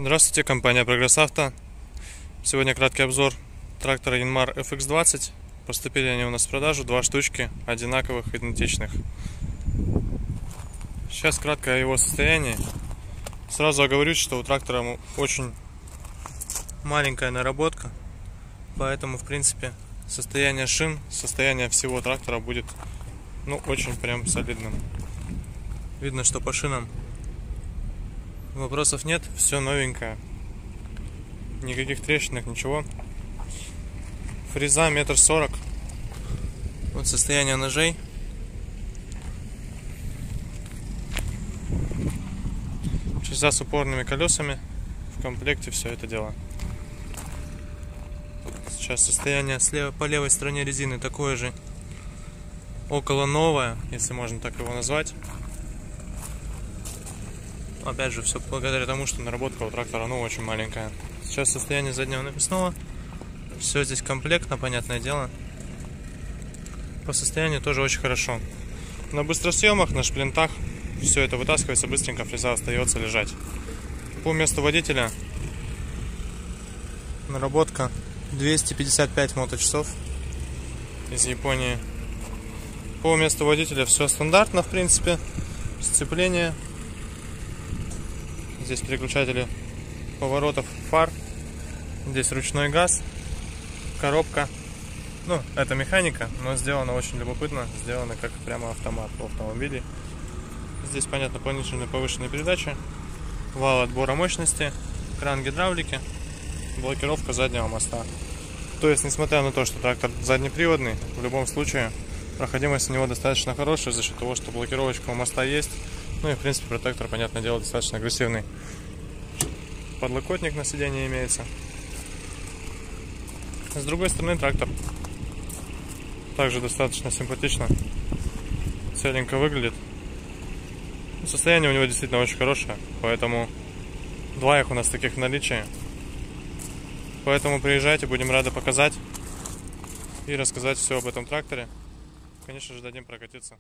Здравствуйте, компания Прогресс Авто. Сегодня краткий обзор трактора Yanmar FX20. Поступили они у нас в продажу, два штучки, одинаковых, идентичных. Сейчас кратко о его состоянии. Сразу оговорюсь, что у трактора очень маленькая наработка, поэтому в принципе состояние шин, состояние всего трактора будет очень прям солидным. Видно, что по шинам вопросов нет, все новенькое, никаких трещинок, ничего. Фреза 1,40 м. Вот состояние ножей. Фреза с упорными колесами, в комплекте все это дело. Сейчас состояние по левой стороне резины такое же, около новое, если можно так его назвать. Опять же, все благодаря тому, что наработка у трактора очень маленькая. Сейчас состояние заднего навесного. Все здесь комплектно, понятное дело. По состоянию тоже очень хорошо. На быстросъемах, на шплинтах все это вытаскивается быстренько, фреза остается лежать. По месту водителя наработка 255 моточасов из Японии. По месту водителя все стандартно, в принципе. Сцепление. Здесь переключатели поворотов фар. Здесь ручной газ. Коробка. Это механика, но сделано очень любопытно. Сделано как прямо автомат в автомобиле. Здесь, понятно, пониженные повышенные передачи. Вал отбора мощности. Кран гидравлики. Блокировка заднего моста. То есть, несмотря на то, что трактор заднеприводный, в любом случае проходимость у него достаточно хорошая за счет того, что блокировочка у моста есть. И в принципе протектор, понятное дело, достаточно агрессивный. Подлокотник на сиденье имеется. С другой стороны трактор также достаточно симпатично, целенько выглядит. Состояние у него действительно очень хорошее, поэтому два их у нас таких в наличии. Поэтому приезжайте, будем рады показать и рассказать все об этом тракторе. Конечно же, дадим прокатиться.